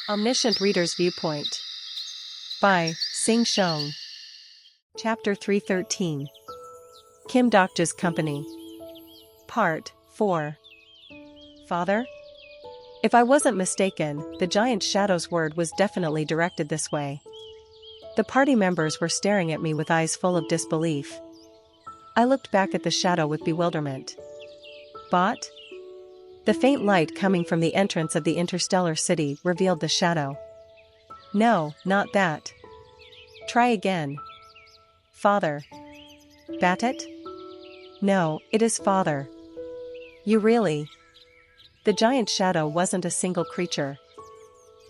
Omniscient Reader's Viewpoint by Sing Shong. Chapter 313. Kim Dokja's Company. Part 4. Father? If I wasn't mistaken, the giant shadow's word was definitely directed this way. The party members were staring at me with eyes full of disbelief. I looked back at the shadow with bewilderment. Bot? The faint light coming from the entrance of the interstellar city revealed the shadow. No, not that. Try again. Father. Batit? No, it is father. You really? The giant shadow wasn't a single creature.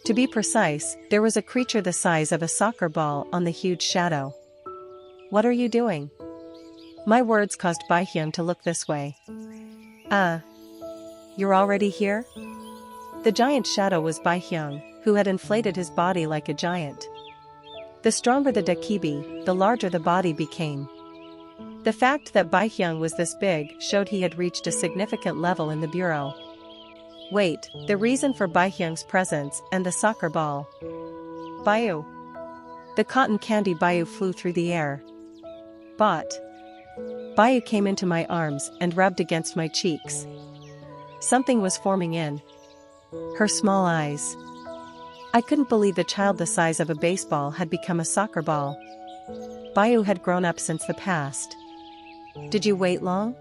To be precise, there was a creature the size of a soccer ball on the huge shadow. What are you doing? My words caused Baihyung to look this way. You're already here? The giant shadow was Baihyung, who had inflated his body like a giant. The stronger the Dakibi, the larger the body became. The fact that Baihyung was this big showed he had reached a significant level in the bureau. Wait, the reason for Baihyung's presence and the soccer ball. Bayu. The cotton candy Bayu flew through the air. Bot. Bayu came into my arms and rubbed against my cheeks. Something was forming in her small eyes. I couldn't believe the child the size of a baseball had become a soccer ball. Bayu had grown up since the past. Did you wait long?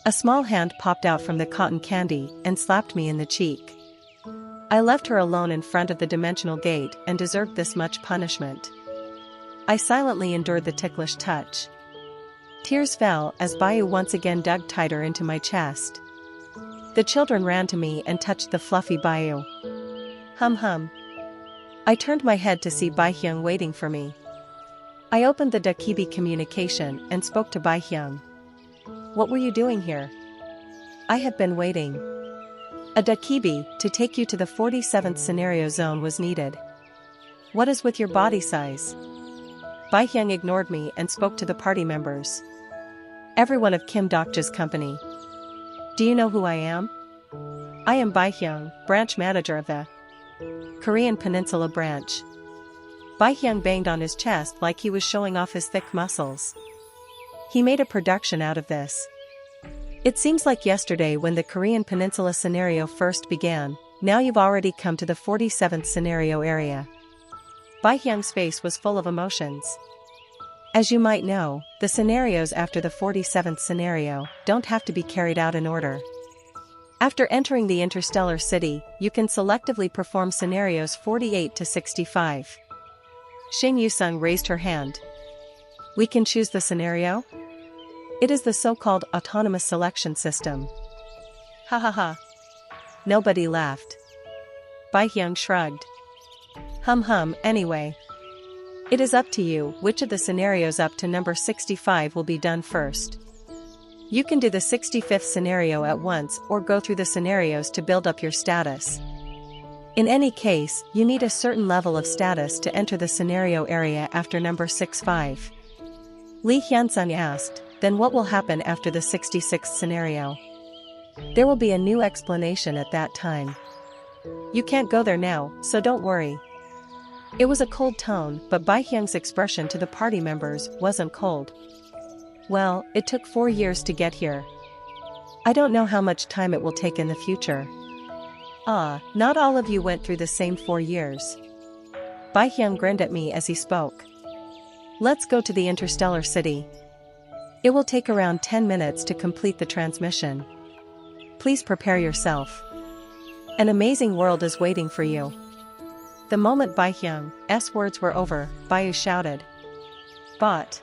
A small hand popped out from the cotton candy and slapped me in the cheek. I left her alone in front of the dimensional gate and deserved this much punishment. I silently endured the ticklish touch. Tears fell as Bayu once again dug tighter into my chest. The children ran to me and touched the fluffy Bayu. Hum hum. I turned my head to see Baihyung waiting for me. I opened the Dakibi communication and spoke to Baihyung. What were you doing here? I have been waiting. A Dakibi to take you to the 47th scenario zone was needed. What is with your body size? Baihyung ignored me and spoke to the party members. Everyone of Kim Dokja's company. Do you know who I am? I am Baihyung, branch manager of the Korean Peninsula branch. Baihyung banged on his chest like he was showing off his thick muscles. He made a production out of this. It seems like yesterday when the Korean Peninsula scenario first began, now you've already come to the 47th scenario area. Baihyung's face was full of emotions. As you might know, the scenarios after the 47th scenario don't have to be carried out in order. After entering the interstellar city, you can selectively perform scenarios 48 to 65. Shin Yusung raised her hand. We can choose the scenario? It is the so-called autonomous selection system. Ha ha ha. Nobody laughed. Baihyung shrugged. Hum hum, anyway. It is up to you which of the scenarios up to number 65 will be done first. You can do the 65th scenario at once or go through the scenarios to build up your status. In any case, you need a certain level of status to enter the scenario area after number 65. Lee Hyunsung asked, then what will happen after the 66th scenario? There will be a new explanation at that time. You can't go there now, so don't worry. It was a cold tone, but Baihyung's expression to the party members wasn't cold. Well, it took 4 years to get here. I don't know how much time it will take in the future. Not all of you went through the same 4 years. Baihyung grinned at me as he spoke. Let's go to the interstellar city. It will take around 10 minutes to complete the transmission. Please prepare yourself. An amazing world is waiting for you. The moment Baihyung's words were over, Bayu shouted. Bot.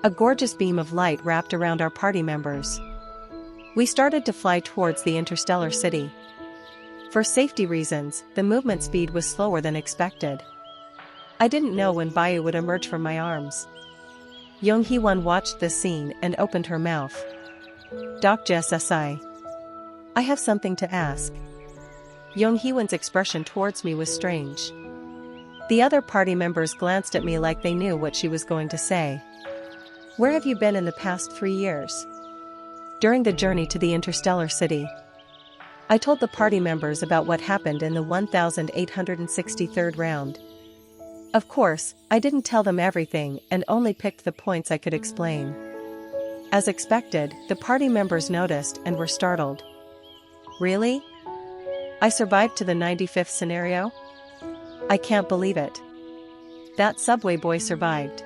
A gorgeous beam of light wrapped around our party members. We started to fly towards the interstellar city. For safety reasons, the movement speed was slower than expected. I didn't know when Bayu would emerge from my arms. Yong Hee-won watched this scene and opened her mouth. Dokja Sasai. I have something to ask. Yong Hee-won's expression towards me was strange. The other party members glanced at me like they knew what she was going to say. Where have you been in the past 3 years? During the journey to the interstellar city. I told the party members about what happened in the 1863rd round. Of course, I didn't tell them everything and only picked the points I could explain. As expected, the party members noticed and were startled. Really? I survived to the 95th scenario? I can't believe it. That subway boy survived.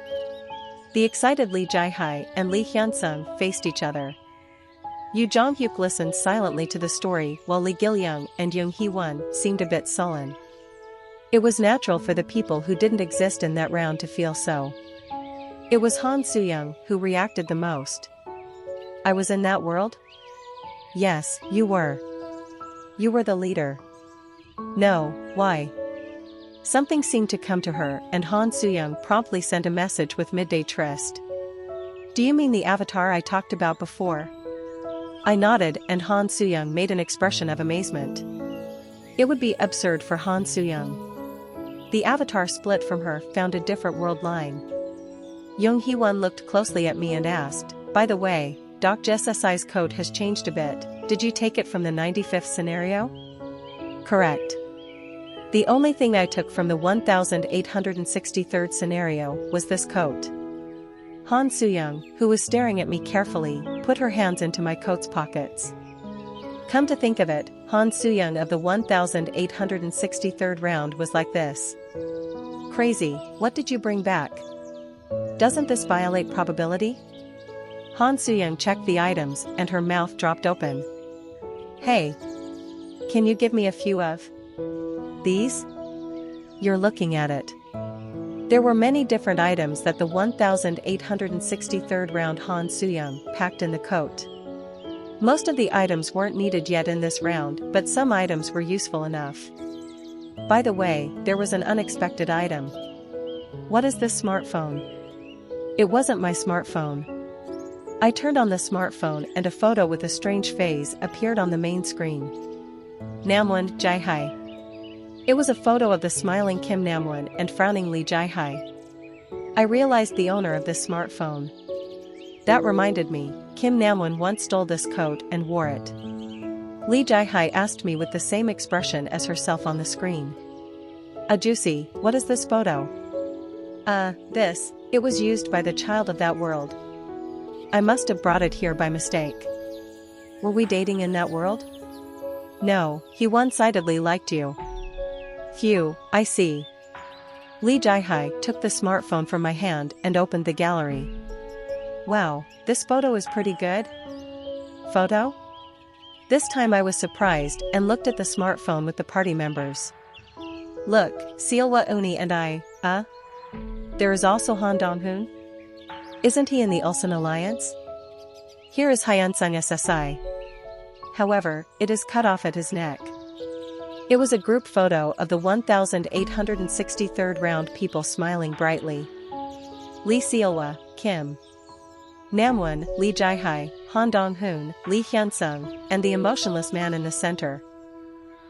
The excited Lee Jae-hai and Lee Hyun-sung faced each other. Yoo Jong-hyuk listened silently to the story while Lee Gil-young and Young Hee-won seemed a bit sullen. It was natural for the people who didn't exist in that round to feel so. It was Han Soo-young who reacted the most. I was in that world? Yes, you were. You were the leader. No, why? Something seemed to come to her and Han Soo-young promptly sent a message with midday tryst. Do you mean the avatar I talked about before? I nodded and Han Soo-young made an expression of amazement. It would be absurd for Han Soo-young. The avatar split from her found a different world line. Young Hee-won looked closely at me and asked, by the way, Doc Jesai's code has changed a bit, did you take it from the 95th scenario? Correct. The only thing I took from the 1863rd scenario was this coat. Han Soo-young, who was staring at me carefully, put her hands into my coat's pockets. Come to think of it, Han Soo-young of the 1863rd round was like this. Crazy, what did you bring back? Doesn't this violate probability? Han Soo-young checked the items and her mouth dropped open. Hey. Can you give me a few of these? You're looking at it. There were many different items that the 1863rd round Han Soo-young packed in the coat. Most of the items weren't needed yet in this round, but some items were useful enough. By the way, there was an unexpected item. What is this smartphone? It wasn't my smartphone. I turned on the smartphone and a photo with a strange face appeared on the main screen. Namwon Jae-hai. It was a photo of the smiling Kim Namwon and frowning Lee Jae-hai. I realized the owner of this smartphone. That reminded me, Kim Namwon once stole this coat and wore it. Lee Jae-hai asked me with the same expression as herself on the screen. Juicy, what is this photo? It was used by the child of that world. I must have brought it here by mistake. Were we dating in that world? No, he one-sidedly liked you. Phew, I see. Lee Jae-hai took the smartphone from my hand and opened the gallery. Wow, this photo is pretty good. Photo? This time I was surprised and looked at the smartphone with the party members. Look, Seolwa Uni and I, There is also Han Dong-hoon. Isn't he in the Ulsan Alliance? Here is Hyunsung SSI. However, it is cut off at his neck. It was a group photo of the 1863rd round people smiling brightly. Lee Seolwa, Kim Namwon, Lee Jae-hai, Han Dong-hoon, Lee Hyun-sung, and the emotionless man in the center.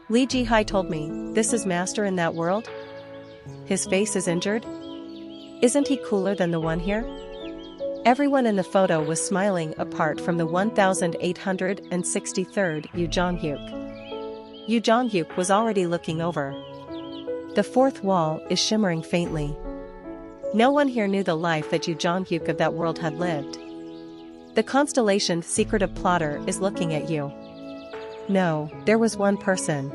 Lee Ji-hai told me, this is Master in that world? His face is injured? Isn't he cooler than the one here? Everyone in the photo was smiling apart from the 1863rd Yoo Jong-hyuk. Yoo Jong-hyuk was already looking over. The fourth wall is shimmering faintly. No one here knew the life that Yoo Jong-hyuk of that world had lived. The constellation secretive plotter is looking at you. No, there was one person.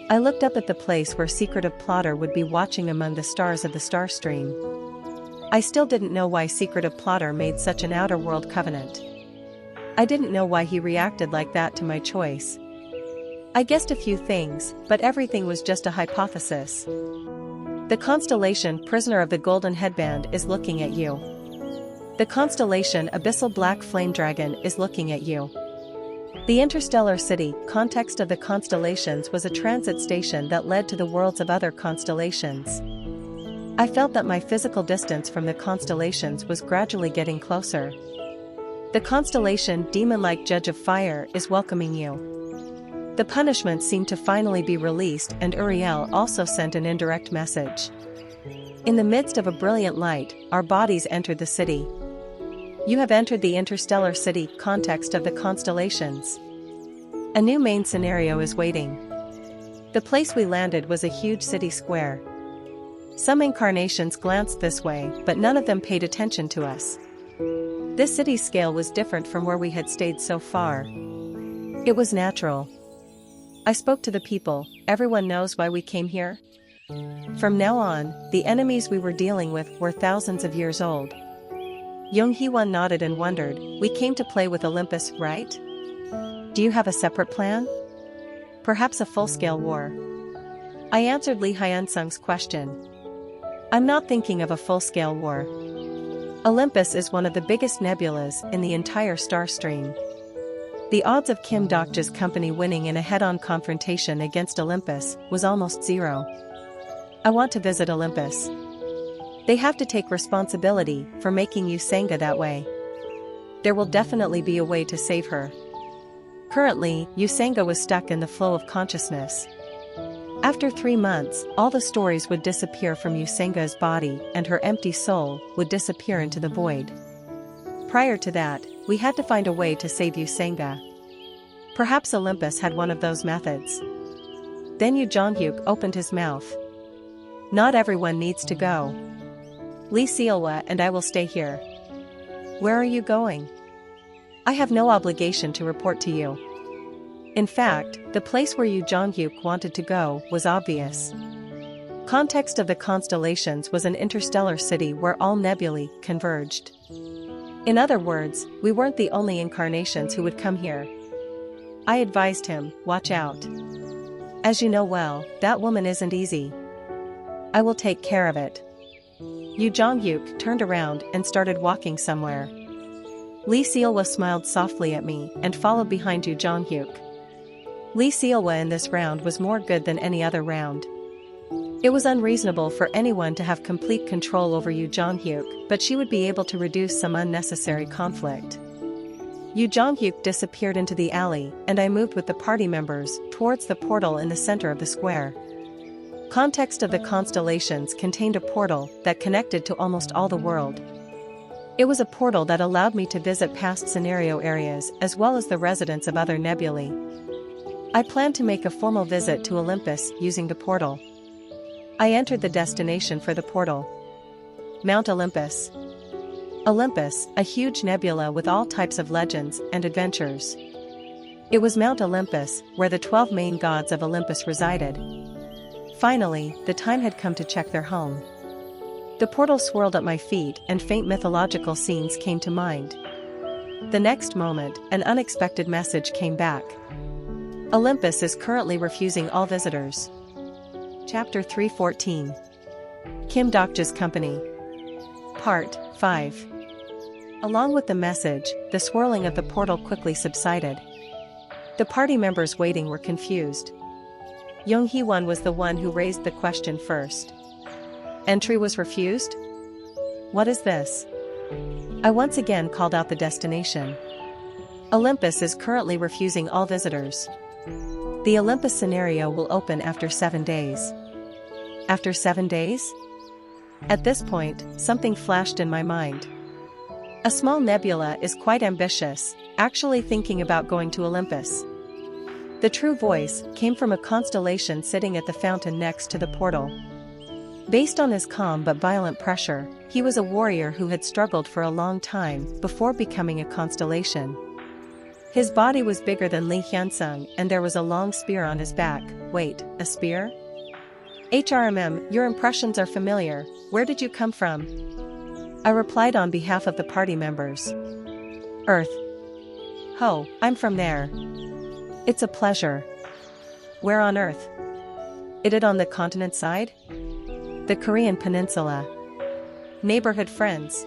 I looked up at the place where secretive plotter would be watching among the stars of the star stream. I still didn't know why secretive plotter made such an outer world covenant. I didn't know why he reacted like that to my choice. I guessed a few things, but everything was just a hypothesis. The constellation Prisoner of the Golden Headband is looking at you. The constellation Abyssal Black Flame Dragon is looking at you. The interstellar city context of the constellations was a transit station that led to the worlds of other constellations. I felt that my physical distance from the constellations was gradually getting closer. The constellation Demon-like Judge of Fire is welcoming you. The punishment seemed to finally be released, and Uriel also sent an indirect message. In the midst of a brilliant light, our bodies entered the city. You have entered the interstellar city context of the constellations. A new main scenario is waiting. The place we landed was a huge city square. Some incarnations glanced this way, but none of them paid attention to us. This city's scale was different from where we had stayed so far. It was natural. I spoke to the people. Everyone knows why we came here? From now on, the enemies we were dealing with were thousands of years old. Young Hee-won nodded and wondered, we came to play with Olympus, right? Do you have a separate plan? Perhaps a full-scale war? I answered Lee Hyun-sung's question. I'm not thinking of a full-scale war. Olympus is one of the biggest nebulas in the entire star stream. The odds of Kim Dok-jae's company winning in a head-on confrontation against Olympus was almost zero. I want to visit Olympus. They have to take responsibility for making Usanga that way. There will definitely be a way to save her. Currently, Usanga was stuck in the flow of consciousness. After 3 months, all the stories would disappear from Usanga's body and her empty soul would disappear into the void. Prior to that, we had to find a way to save Usanga. Perhaps Olympus had one of those methods. Then Yu Jong-hyuk opened his mouth. Not everyone needs to go. Lee Seolwa and I will stay here. Where are you going? I have no obligation to report to you. In fact, the place where Yu Jong-hyuk wanted to go was obvious. Context of the constellations was an interstellar city where all nebulae converged. In other words, we weren't the only incarnations who would come here. I advised him, watch out. As you know well, that woman isn't easy. I will take care of it. Yu Jong-hyuk turned around and started walking somewhere. Lee Seolwa smiled softly at me and followed behind Yu Jong-hyuk. Lee Seolwa in this round was more good than any other round. It was unreasonable for anyone to have complete control over Yu Jong-hyuk, but she would be able to reduce some unnecessary conflict. Yu Jong-hyuk disappeared into the alley and I moved with the party members towards the portal in the center of the square. Context of the constellations contained a portal that connected to almost all the world. It was a portal that allowed me to visit past scenario areas as well as the residents of other nebulae. I planned to make a formal visit to Olympus using the portal. I entered the destination for the portal. Mount Olympus. Olympus, a huge nebula with all types of legends and adventures. It was Mount Olympus, where the 12 main gods of Olympus resided. Finally, the time had come to check their home. The portal swirled at my feet and faint mythological scenes came to mind. The next moment, an unexpected message came back. Olympus is currently refusing all visitors. Chapter 314. Kim Dok-jae's Company. Part 5. Along with the message, the swirling of the portal quickly subsided. The party members waiting were confused. Young Hee-won was the one who raised the question first. Entry was refused? What is this? I once again called out the destination. Olympus is currently refusing all visitors. The Olympus scenario will open after 7 days. After 7 days? At this point, something flashed in my mind. A small nebula is quite ambitious, actually thinking about going to Olympus. The true voice came from a constellation sitting at the fountain next to the portal. Based on his calm but violent pressure, he was a warrior who had struggled for a long time before becoming a constellation. His body was bigger than Lee Hyun-sung and there was a long spear on his back. Wait, a spear? HRMM, your impressions are familiar. Where did you come from? I replied on behalf of the party members. Earth. Ho, I'm from there. It's a pleasure. Where on Earth? Is it on the continent side? The Korean peninsula. Neighborhood friends.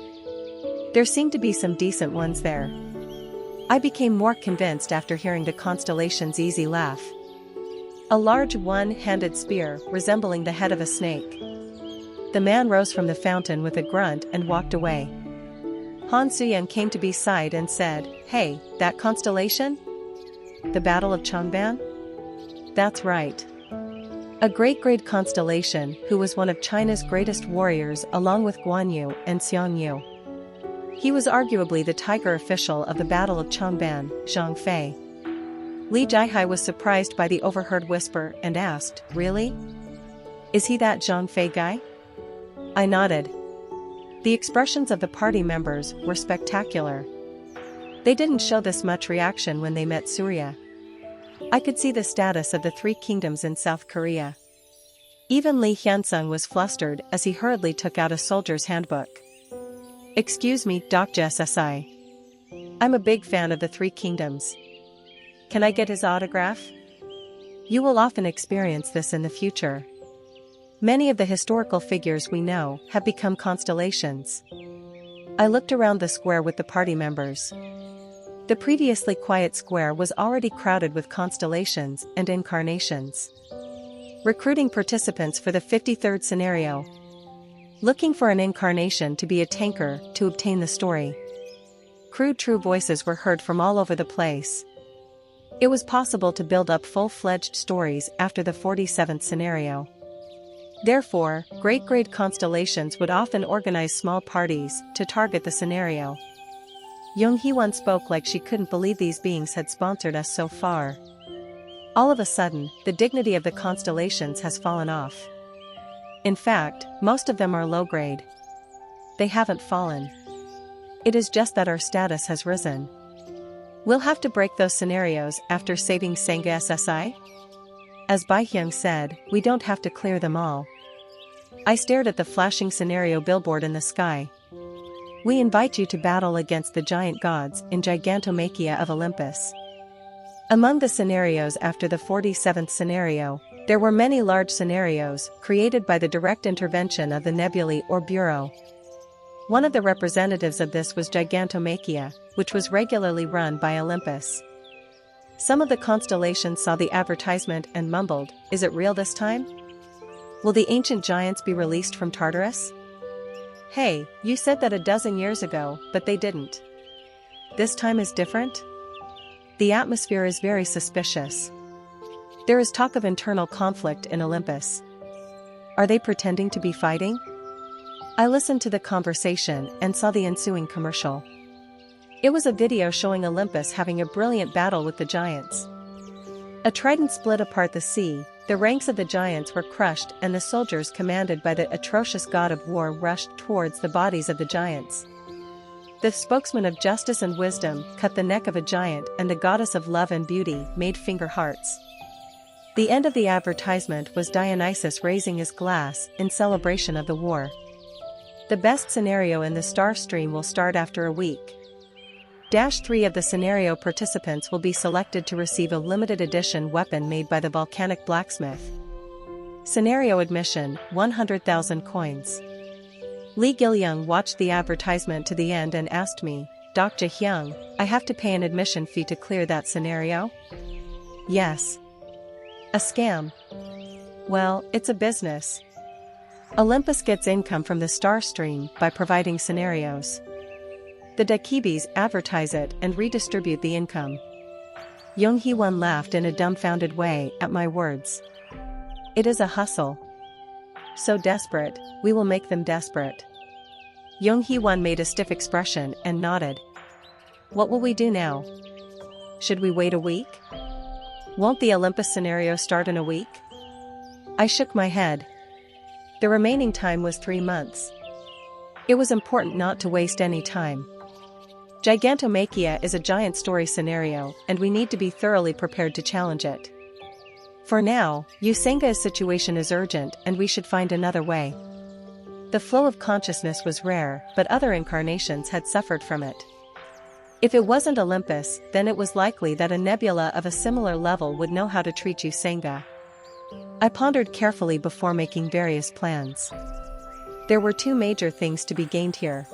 There seemed to be some decent ones there. I became more convinced after hearing the constellation's easy laugh. A large one-handed spear resembling the head of a snake. The man rose from the fountain with a grunt and walked away. Han Soo-young came to be side and said, Hey, that constellation? The Battle of Changban? That's right. A great constellation who was one of China's greatest warriors along with Guan Yu and Xiang Yu. He was arguably the tiger official of the Battle of Changban, Zhang Fei. Li Jihai was surprised by the overheard whisper and asked, "Really? Is he that Zhang Fei guy?" I nodded. The expressions of the party members were spectacular. They didn't show this much reaction when they met Surya. I could see the status of the three kingdoms in South Korea. Even Li Hyunsung was flustered as he hurriedly took out a soldier's handbook. "Excuse me, Dr. SSI. I'm a big fan of the three kingdoms. Can I get his autograph?" You will often experience this in the future. Many of the historical figures we know have become constellations. I looked around the square with the party members. The previously quiet square was already crowded with constellations and incarnations. Recruiting participants for the 53rd scenario. Looking for an incarnation to be a tanker to obtain the story. Crude true voices were heard from all over the place. It was possible to build up full-fledged stories after the 47th scenario. Therefore, great constellations would often organize small parties to target the scenario. Young Hee-won spoke like she couldn't believe these beings had sponsored us so far. All of a sudden, the dignity of the constellations has fallen off. In fact, most of them are low-grade. They haven't fallen. It is just that our status has risen. We'll have to break those scenarios after saving Sangha SSI? As Bai Hyung said, we don't have to clear them all. I stared at the flashing scenario billboard in the sky. We invite you to battle against the giant gods in Gigantomachia of Olympus. Among the scenarios after the 47th scenario, there were many large scenarios created by the direct intervention of the nebulae or bureau. One of the representatives of this was Gigantomachia, which was regularly run by Olympus. Some of the constellations saw the advertisement and mumbled, "Is it real this time? Will the ancient giants be released from Tartarus? Hey, you said that a dozen years ago, but they didn't. This time is different?" The atmosphere is very suspicious. There is talk of internal conflict in Olympus. Are they pretending to be fighting? I listened to the conversation and saw the ensuing commercial. It was a video showing Olympus having a brilliant battle with the giants. A trident split apart the sea, the ranks of the giants were crushed and the soldiers commanded by the atrocious god of war rushed towards the bodies of the giants. The spokesman of justice and wisdom cut the neck of a giant and the goddess of love and beauty made finger hearts. The end of the advertisement was Dionysus raising his glass in celebration of the war. The best scenario in the star stream will start after a week. -3 of the scenario participants will be selected to receive a limited edition weapon made by the volcanic blacksmith. Scenario admission, 100,000 coins. Lee Gil-young watched the advertisement to the end and asked me, "Dr. Hyung, I have to pay an admission fee to clear that scenario?" "Yes." "A scam?" "Well, it's a business. Olympus gets income from the star stream by providing scenarios. The Dakibis advertise it and redistribute the income." Young Hee-won laughed in a dumbfounded way at my words. "It is a hustle. So desperate, we will make them desperate." Young Hee-won made a stiff expression and nodded. "What will we do now? Should we wait a week? Won't the Olympus scenario start in a week?" I shook my head. The remaining time was 3 months. It was important not to waste any time. Gigantomachia is a giant story scenario, and we need to be thoroughly prepared to challenge it. For now, Yusenga's situation is urgent and we should find another way. The flow of consciousness was rare, but other incarnations had suffered from it. If it wasn't Olympus, then it was likely that a nebula of a similar level would know how to treat Yusenga. I pondered carefully before making various plans. There were 2 major things to be gained here.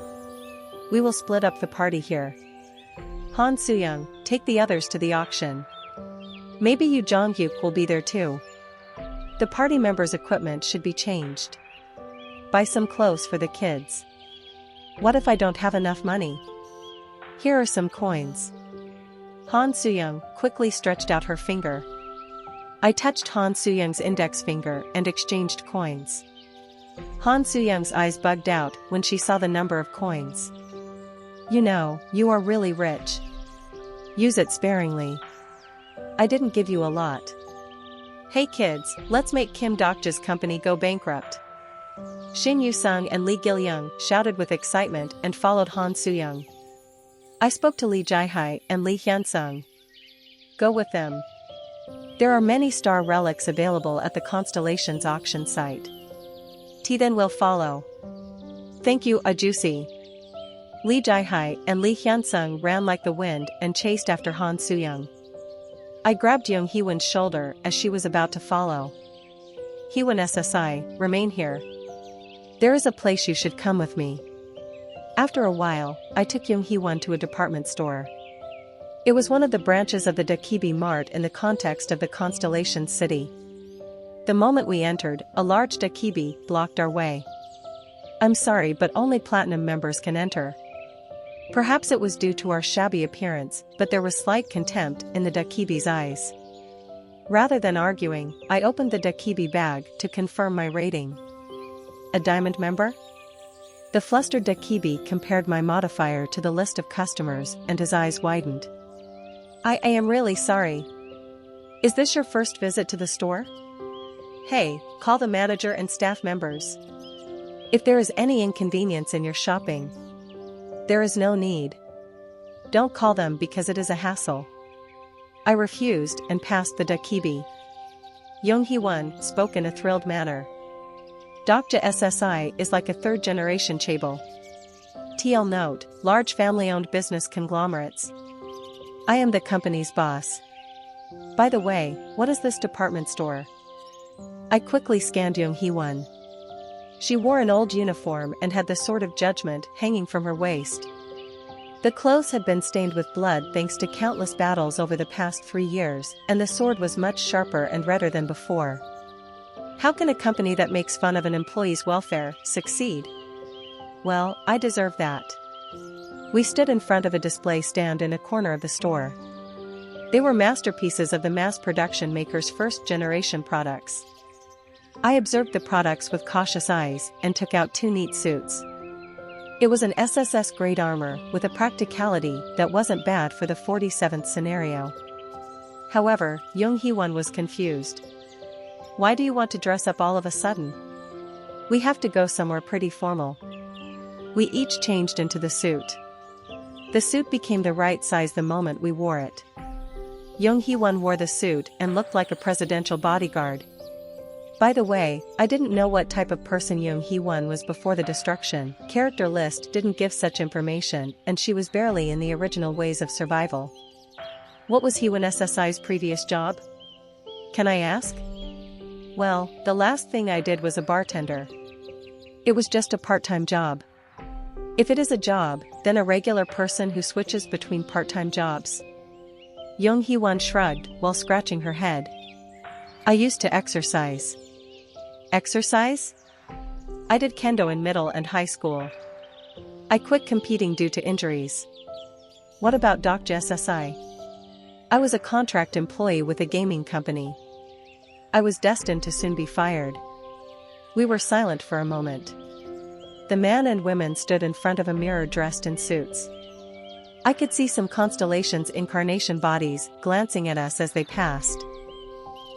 We will split up the party here. Han Soo-young, take the others to the auction. Maybe Yu Jong-hyuk will be there too. The party members' equipment should be changed. Buy some clothes for the kids. What if I don't have enough money? Here are some coins. Han Soo-young quickly stretched out her finger. I touched Han Soo-young's index finger and exchanged coins. Han Soo-young's eyes bugged out when she saw the number of coins. "You know, you are really rich. Use it sparingly." I didn't give you a lot. Hey kids, let's make Kim Dokja's company go bankrupt. Shin Yu-sung and Lee Gil-young shouted with excitement and followed Han Soo-young. I spoke to Lee Jae-hai and Lee Hyun-sung. Go with them. There are many star relics available at the Constellations auction site. Then will follow. Thank you, Ajusi. Lee Jae-hai and Lee Hyun-sung ran like the wind and chased after Han Soo-young. I grabbed Young Hee-won's shoulder as she was about to follow. Hee-won SSI, remain here. There is a place you should come with me. After a while, I took Young Hee-won to a department store. It was one of the branches of the Dakibi Mart in the context of the Constellation City. The moment we entered, a large Dakibi blocked our way. I'm sorry, but only platinum members can enter. Perhaps it was due to our shabby appearance, but there was slight contempt in the Dakibi's eyes. Rather than arguing, I opened the Dakibi bag to confirm my rating. A diamond member? The flustered Dakibi compared my modifier to the list of customers and his eyes widened. I am really sorry. Is this your first visit to the store? Hey, call the manager and staff members. If there is any inconvenience in your shopping, there is no need. Don't call them because it is a hassle. I refused and passed the Dakibi. Young Hee-won spoke in a thrilled manner. Dokja SSI is like a third-generation chaebol. TL note, large family-owned business conglomerates. I am the company's boss. By the way, what is this department store? I quickly scanned Young Hee-won. She wore an old uniform and had the sword of judgment hanging from her waist. The clothes had been stained with blood thanks to countless battles over the past 3 years, and the sword was much sharper and redder than before. How can a company that makes fun of an employee's welfare succeed? Well, I deserve that. We stood in front of a display stand in a corner of the store. They were masterpieces of the mass production maker's first-generation products. I observed the products with cautious eyes and took out 2 neat suits. It was an SSS-grade armor with a practicality that wasn't bad for the 47th scenario. However, Young Hee-won was confused. Why do you want to dress up all of a sudden? We have to go somewhere pretty formal. We each changed into the suit. The suit became the right size the moment we wore it. Young Hee-won wore the suit and looked like a presidential bodyguard. By the way, I didn't know what type of person Young Hee-won was before the destruction. Character list didn't give such information, and she was barely in the original ways of survival. What was Hee-won SSI's previous job? Can I ask? Well, the last thing I did was a bartender. It was just a part-time job. If it is a job, then a regular person who switches between part-time jobs. Young Hee-won shrugged while scratching her head. I used to exercise. Exercise? I did kendo in middle and high school. I quit competing due to injuries. What about Dokja SSI? I was a contract employee with a gaming company. I was destined to soon be fired. We were silent for a moment. The man and women stood in front of a mirror dressed in suits. I could see some constellations' incarnation bodies glancing at us as they passed.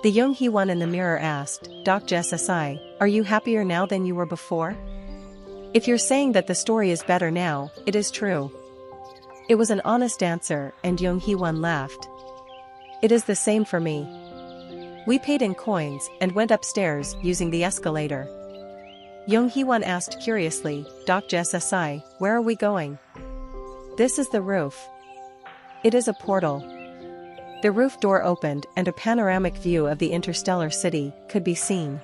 The Young Hee-won in the mirror asked, Dokja SSI, are you happier now than you were before? If you're saying that the story is better now, it is true. It was an honest answer, and Young Hee-won laughed. It is the same for me. We paid in coins and went upstairs using the escalator. Young Hee-won asked curiously, Dokja SSI, where are we going? This is the roof. It is a portal. The roof door opened and a panoramic view of the interstellar city could be seen.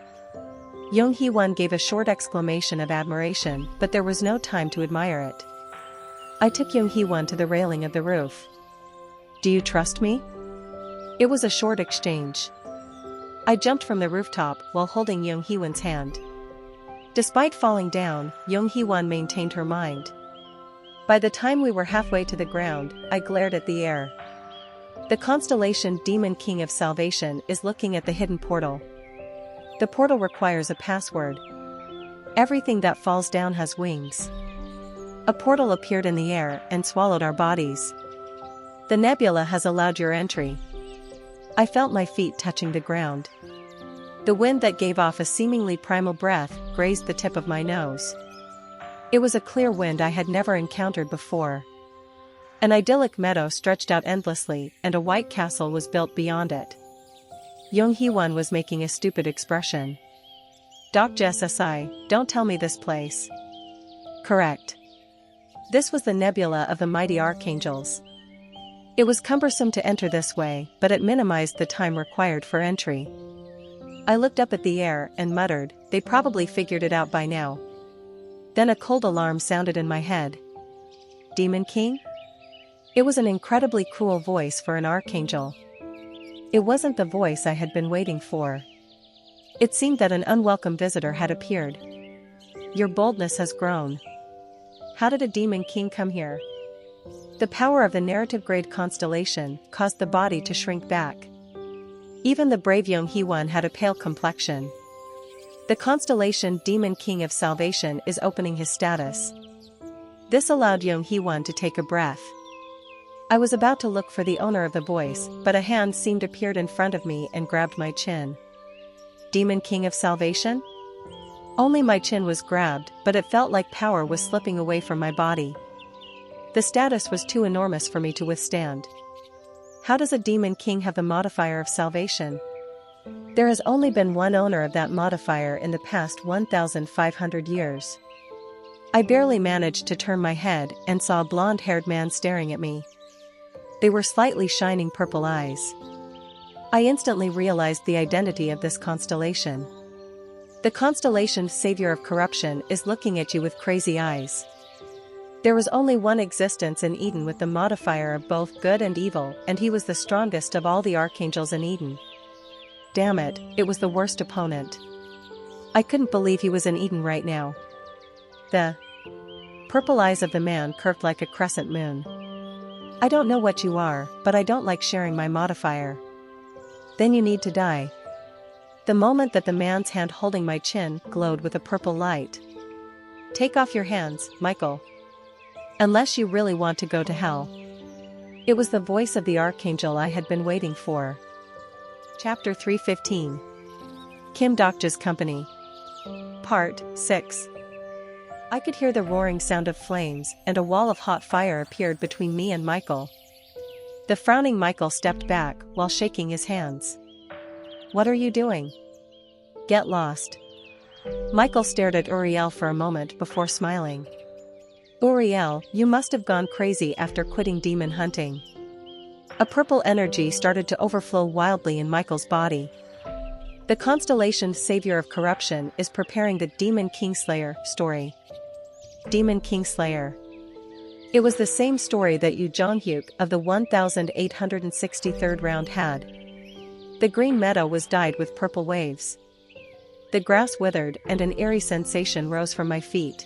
Young Hee-won gave a short exclamation of admiration, but there was no time to admire it. I took Young Hee-won to the railing of the roof. Do you trust me? It was a short exchange. I jumped from the rooftop while holding Young Hee-won's hand. Despite falling down, Young Hee-won maintained her mind. By the time we were halfway to the ground, I glared at the air. The constellation Demon King of Salvation is looking at the hidden portal. The portal requires a password. Everything that falls down has wings. A portal appeared in the air and swallowed our bodies. The nebula has allowed your entry. I felt my feet touching the ground. The wind that gave off a seemingly primal breath grazed the tip of my nose. It was a clear wind I had never encountered before. An idyllic meadow stretched out endlessly, and a white castle was built beyond it. Young Hee-won was making a stupid expression. Doc Jess SI, don't tell me this place. Correct. This was the nebula of the mighty archangels. It was cumbersome to enter this way, but it minimized the time required for entry. I looked up at the air and muttered, they probably figured it out by now. Then a cold alarm sounded in my head. Demon King? It was an incredibly cruel voice for an archangel. It wasn't the voice I had been waiting for. It seemed that an unwelcome visitor had appeared. Your boldness has grown. How did a demon king come here? The power of the narrative-grade constellation caused the body to shrink back. Even the brave Young Hee-won had a pale complexion. The constellation Demon King of Salvation is opening his status. This allowed Young Hee-won to take a breath. I was about to look for the owner of the voice, but a hand seemed appeared in front of me and grabbed my chin. Demon King of Salvation? Only my chin was grabbed, but it felt like power was slipping away from my body. The status was too enormous for me to withstand. How does a Demon King have the modifier of salvation? There has only been one owner of that modifier in the past 1,500 years. I barely managed to turn my head and saw a blonde-haired man staring at me. They were slightly shining purple eyes. I instantly realized the identity of this constellation. The constellation Savior of Corruption is looking at you with crazy eyes. There was only one existence in Eden with the modifier of both good and evil, and he was the strongest of all the archangels in Eden. Damn it, it was the worst opponent. I couldn't believe he was in Eden right now. The purple eyes of the man curved like a crescent moon. I don't know what you are, but I don't like sharing my modifier. Then you need to die. The moment that the man's hand holding my chin glowed with a purple light. Take off your hands, Michael. Unless you really want to go to hell. It was the voice of the archangel I had been waiting for. Chapter 315. Kim Dokja's Company. Part 6. I could hear the roaring sound of flames, and a wall of hot fire appeared between me and Michael. The frowning Michael stepped back while shaking his hands. What are you doing? Get lost. Michael stared at Uriel for a moment before smiling. Uriel, you must have gone crazy after quitting demon hunting. A purple energy started to overflow wildly in Michael's body. The constellation Savior of Corruption is preparing the Demon Kingslayer story. Demon Kingslayer. It was the same story that Yu Jonghyuk of the 1863rd round had. The green meadow was dyed with purple waves. The grass withered and an eerie sensation rose from my feet.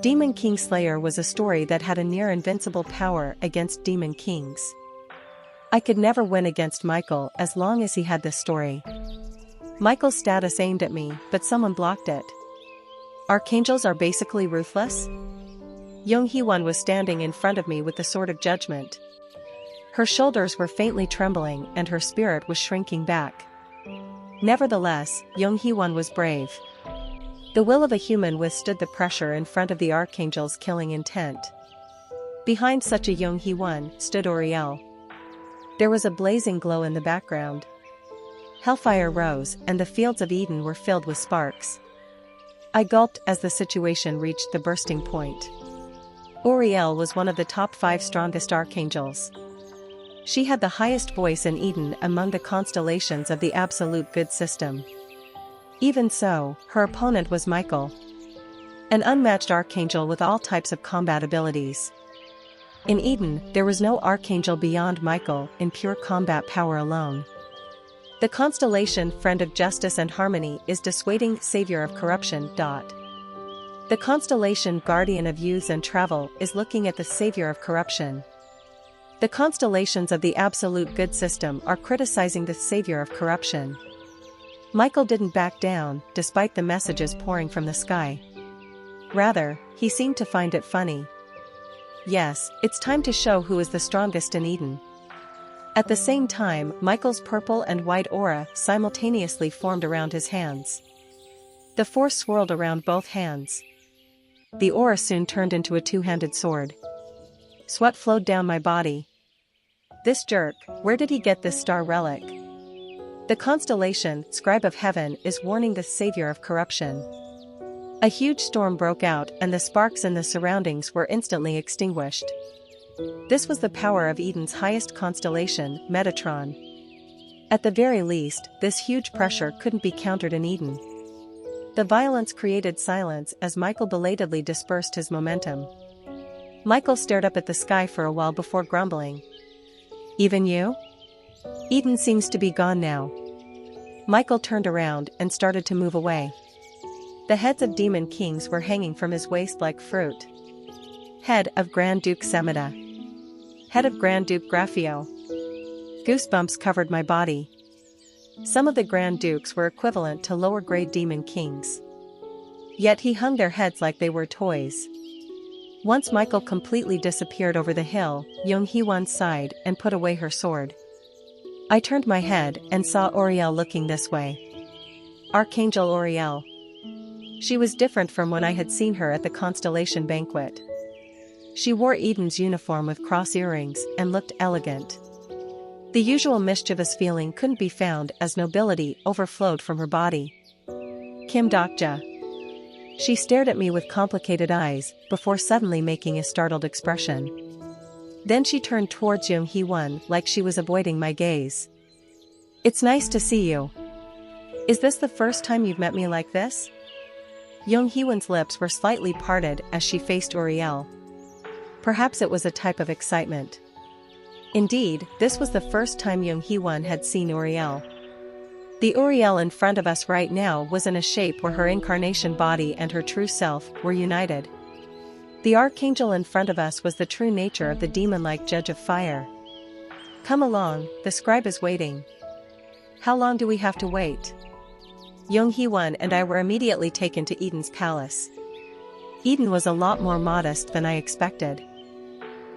Demon Kingslayer was a story that had a near invincible power against demon kings. I could never win against Michael as long as he had this story. Michael's status aimed at me, but someone blocked it. Archangels are basically ruthless? Young Hee-won was standing in front of me with the sword of judgment. Her shoulders were faintly trembling and her spirit was shrinking back. Nevertheless, Young Hee-won was brave. The will of a human withstood the pressure in front of the archangel's killing intent. Behind such a Young Hee-won stood Uriel. There was a blazing glow in the background. Hellfire rose, and the fields of Eden were filled with sparks. I gulped as the situation reached the bursting point. Uriel was one of the top 5 strongest archangels. She had the highest voice in Eden among the constellations of the Absolute Good system. Even so, her opponent was Michael. An unmatched archangel with all types of combat abilities. In Eden, there was no archangel beyond Michael in pure combat power alone. The constellation Friend of Justice and Harmony is dissuading Savior of Corruption. The constellation Guardian of Youths and Travel is looking at the Savior of Corruption. The constellations of the Absolute Good system are criticizing the Savior of Corruption. Michael didn't back down, despite the messages pouring from the sky. Rather, he seemed to find it funny. Yes, it's time to show who is the strongest in Eden. At the same time, Michael's purple and white aura simultaneously formed around his hands. The force swirled around both hands. The aura soon turned into a two-handed sword. Sweat flowed down my body. This jerk, where did he get this star relic? The constellation, Scribe of Heaven, is warning the savior of corruption. A huge storm broke out and the sparks in the surroundings were instantly extinguished. This was the power of Eden's highest constellation, Metatron. At the very least, this huge pressure couldn't be countered in Eden. The violence created silence as Michael belatedly dispersed his momentum. Michael stared up at the sky for a while before grumbling. Even you? Eden seems to be gone now. Michael turned around and started to move away. The heads of demon kings were hanging from his waist like fruit. Head of Grand Duke Semida. Head of Grand Duke Graphio. Goosebumps covered my body. Some of the Grand Dukes were equivalent to lower-grade demon kings. Yet he hung their heads like they were toys. Once Michael completely disappeared over the hill, Young-Hee-Won sighed and put away her sword. I turned my head and saw Auriel looking this way. Archangel Auriel. She was different from when I had seen her at the Constellation Banquet. She wore Eden's uniform with cross earrings and looked elegant. The usual mischievous feeling couldn't be found as nobility overflowed from her body. Kim Dokja. She stared at me with complicated eyes, before suddenly making a startled expression. Then she turned towards Young-Hee-Won like she was avoiding my gaze. It's nice to see you. Is this the first time you've met me like this? Young-Hee-Won's lips were slightly parted as she faced Auriel. Perhaps it was a type of excitement. Indeed, this was the first time Young-Hee-Won had seen Auriel. The Auriel in front of us right now was in a shape where her incarnation body and her true self were united. The archangel in front of us was the true nature of the demon-like judge of fire. Come along, the scribe is waiting. How long do we have to wait? Young-Hee-Won and I were immediately taken to Eden's palace. Eden was a lot more modest than I expected.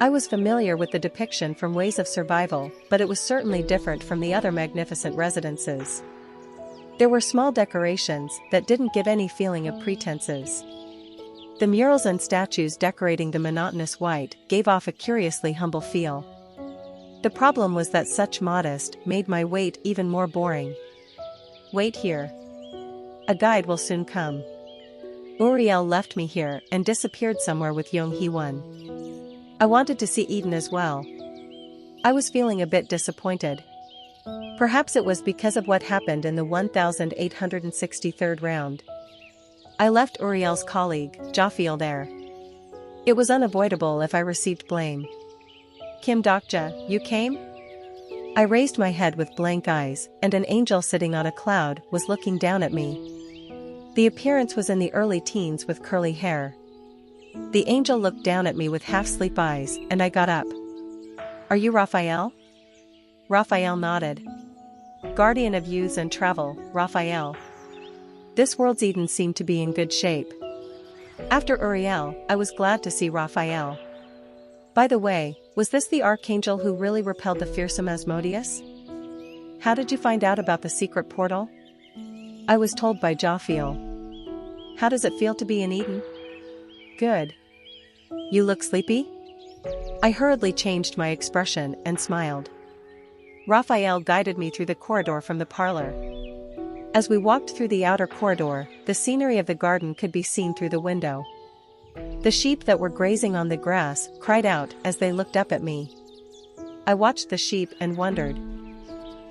I was familiar with the depiction from Ways of Survival, but it was certainly different from the other magnificent residences. There were small decorations that didn't give any feeling of pretenses. The murals and statues decorating the monotonous white gave off a curiously humble feel. The problem was that such modest made my wait even more boring. Wait here. A guide will soon come. Auriel left me here and disappeared somewhere with Young-Hee-Won. I wanted to see Eden as well. I was feeling a bit disappointed. Perhaps it was because of what happened in the 1863rd round. I left Auriel's colleague, Jaffiel, there. It was unavoidable if I received blame. Kim Dokja, you came? I raised my head with blank eyes, and an angel sitting on a cloud was looking down at me. The appearance was in the early teens with curly hair. The angel looked down at me with half-asleep eyes, and I got up. Are you Raphael? Raphael nodded. Guardian of youths and travel, Raphael. This world's Eden seemed to be in good shape. After Auriel, I was glad to see Raphael. By the way, was this the archangel who really repelled the fearsome Asmodeus? How did you find out about the secret portal? I was told by Jaffiel. How does it feel to be in Eden? Good. You look sleepy? I hurriedly changed my expression and smiled. Raphael guided me through the corridor from the parlor. As we walked through the outer corridor, the scenery of the garden could be seen through the window. The sheep that were grazing on the grass cried out as they looked up at me. I watched the sheep and wondered.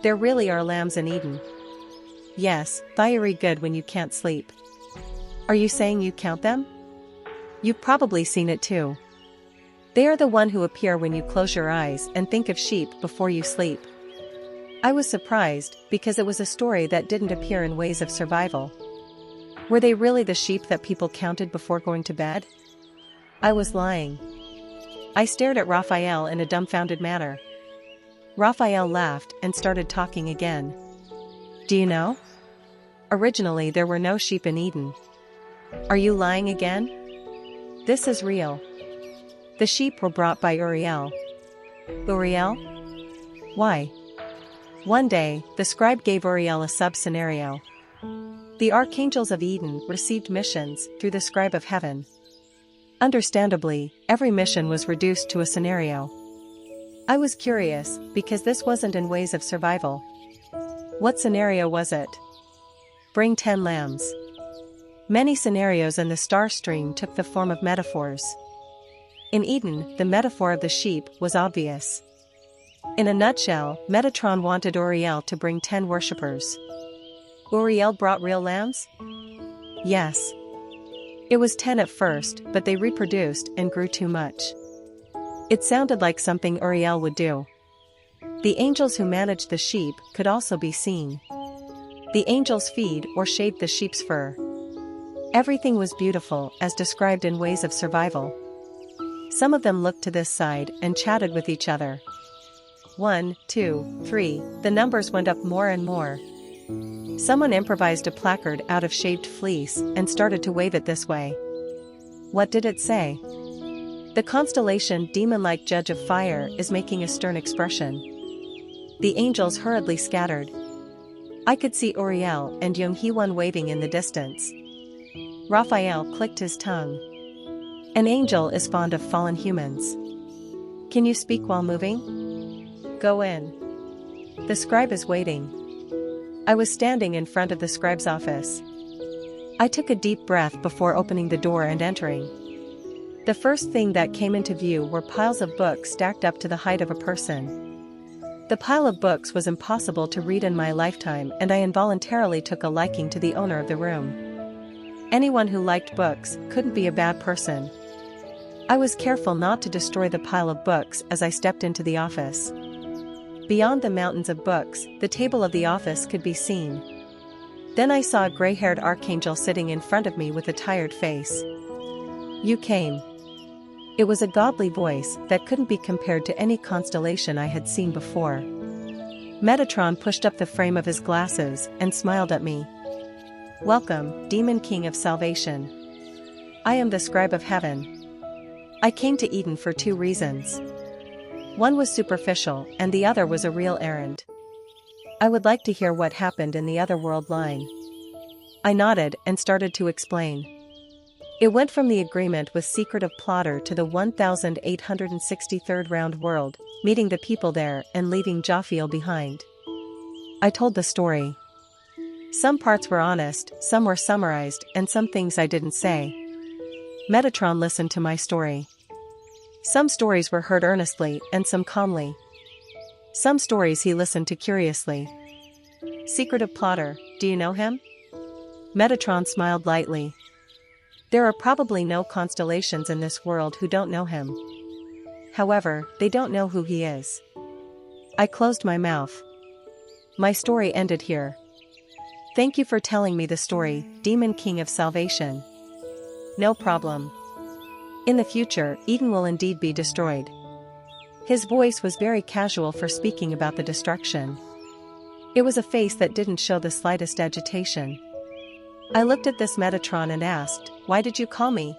There really are lambs in Eden. Yes, fiery good when you can't sleep. Are you saying you count them? You've probably seen it too. They are the one who appear when you close your eyes and think of sheep before you sleep. I was surprised, because it was a story that didn't appear in Ways of Survival. Were they really the sheep that people counted before going to bed? I was lying. I stared at Raphael in a dumbfounded manner. Raphael laughed and started talking again. Do you know? Originally there were no sheep in Eden. Are you lying again? This is real. The sheep were brought by Auriel. Auriel? Why? One day, the scribe gave Uriel a sub-scenario. The archangels of Eden received missions through the scribe of heaven. Understandably, every mission was reduced to a scenario. I was curious, because this wasn't in ways of survival. What scenario was it? Bring 10 lambs. Many scenarios in the star stream took the form of metaphors. In Eden, the metaphor of the sheep was obvious. In a nutshell, Metatron wanted Uriel to bring 10 worshippers. Uriel brought real lambs? Yes. It was 10 at first, but they reproduced and grew too much. It sounded like something Uriel would do. The angels who managed the sheep could also be seen. The angels feed or shave the sheep's fur. Everything was beautiful as described in ways of survival. Some of them looked to this side and chatted with each other. 1, 2, 3, the numbers went up more and more. Someone improvised a placard out of shaved fleece and started to wave it this way. What did it say? The constellation demon-like judge of fire is making a stern expression. The angels hurriedly scattered. I could see Uriel and Young-Hee-Won waving in the distance. Raphael clicked his tongue. An angel is fond of fallen humans. Can you speak while moving? Go in. The scribe is waiting. I was standing in front of the scribe's office. I took a deep breath before opening the door and entering. The first thing that came into view were piles of books stacked up to the height of a person. The pile of books was impossible to read in my lifetime, and I involuntarily took a liking to the owner of the room. Anyone who liked books couldn't be a bad person. I was careful not to destroy the pile of books as I stepped into the office. Beyond the mountains of books, the table of the office could be seen. Then I saw a gray-haired archangel sitting in front of me with a tired face. You came. It was a godly voice that couldn't be compared to any constellation I had seen before. Metatron pushed up the frame of his glasses and smiled at me. Welcome, Demon King of Salvation. I am the scribe of heaven. I came to Eden for 2 reasons. One was superficial, and the other was a real errand. I would like to hear what happened in the otherworld line. I nodded and started to explain. It went from the agreement with secretive plotter to the 1863rd round world, meeting the people there and leaving Jophiel behind. I told the story. Some parts were honest, some were summarized, and some things I didn't say. Metatron listened to my story. Some stories were heard earnestly and some calmly. Some stories he listened to curiously. Secretive plotter, do you know him? Metatron smiled lightly. There are probably no constellations in this world who don't know him. However, they don't know who he is. I closed my mouth. My story ended here. Thank you for telling me the story, Demon King of Salvation. No problem. In the future, Eden will indeed be destroyed. His voice was very casual for speaking about the destruction. It was a face that didn't show the slightest agitation. I looked at this Metatron and asked, why did you call me?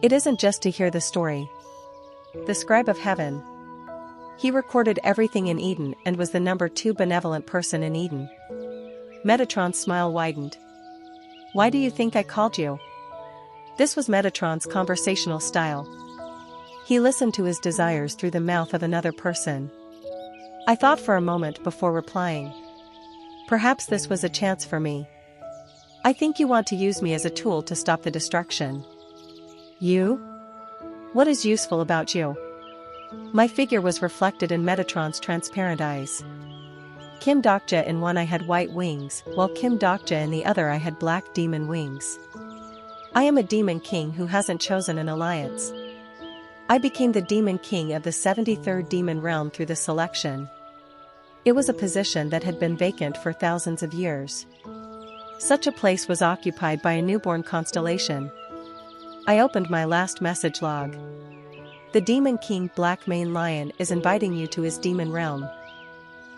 It isn't just to hear the story. The scribe of heaven. He recorded everything in Eden and was the number 2 benevolent person in Eden. Metatron's smile widened. Why do you think I called you? This was Metatron's conversational style. He listened to his desires through the mouth of another person. I thought for a moment before replying. Perhaps this was a chance for me. I think you want to use me as a tool to stop the destruction. You? What is useful about you? My figure was reflected in Metatron's transparent eyes. Kim Dokja in one eye had white wings, while Kim Dokja in the other eye had black demon wings. I am a demon king who hasn't chosen an alliance. I became the demon king of the 73rd demon realm through the selection. It was a position that had been vacant for thousands of years. Such a place was occupied by a newborn constellation. I opened my last message log. The Demon King Black Mane Lion is inviting you to his demon realm.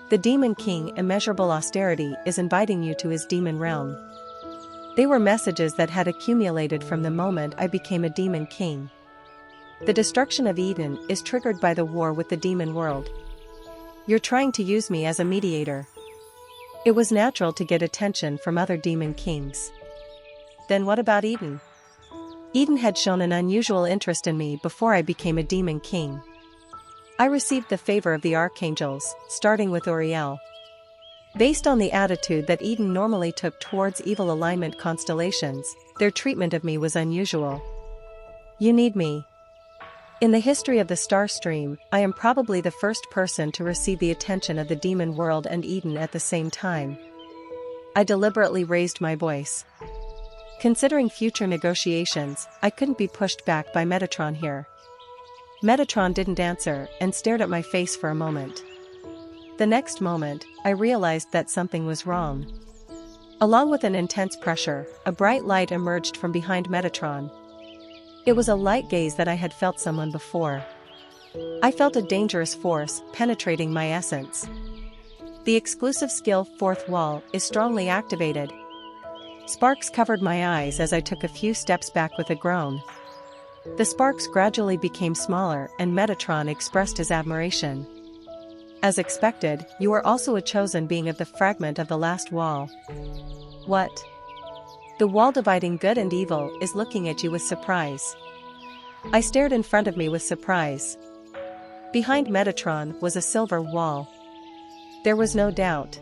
The Demon King Immeasurable Austerity is inviting you to his demon realm. They were messages that had accumulated from the moment I became a demon king. The destruction of Eden is triggered by the war with the demon world. You're trying to use me as a mediator. It was natural to get attention from other demon kings. Then what about Eden? Eden had shown an unusual interest in me before I became a demon king. I received the favor of the archangels, starting with Uriel. Based on the attitude that Eden normally took towards evil alignment constellations, their treatment of me was unusual. You need me. In the history of the star stream, I am probably the first person to receive the attention of the demon world and Eden at the same time. I deliberately raised my voice. Considering future negotiations, I couldn't be pushed back by Metatron here. Metatron didn't answer and stared at my face for a moment. The next moment, I realized that something was wrong. Along with an intense pressure, a bright light emerged from behind Metatron. It was a light gaze that I had felt someone before. I felt a dangerous force penetrating my essence. The exclusive skill Fourth Wall is strongly activated. Sparks covered my eyes as I took a few steps back with a groan. The sparks gradually became smaller and Metatron expressed his admiration. As expected, you are also a chosen being of the fragment of the last wall. What? The wall dividing good and evil is looking at you with surprise. I stared in front of me with surprise. Behind Metatron was a silver wall. There was no doubt.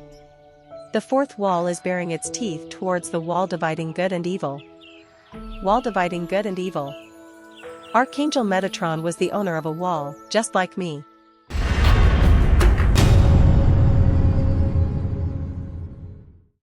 The fourth wall is baring its teeth towards the wall dividing good and evil. Wall dividing good and evil. Archangel Metatron was the owner of a wall, just like me.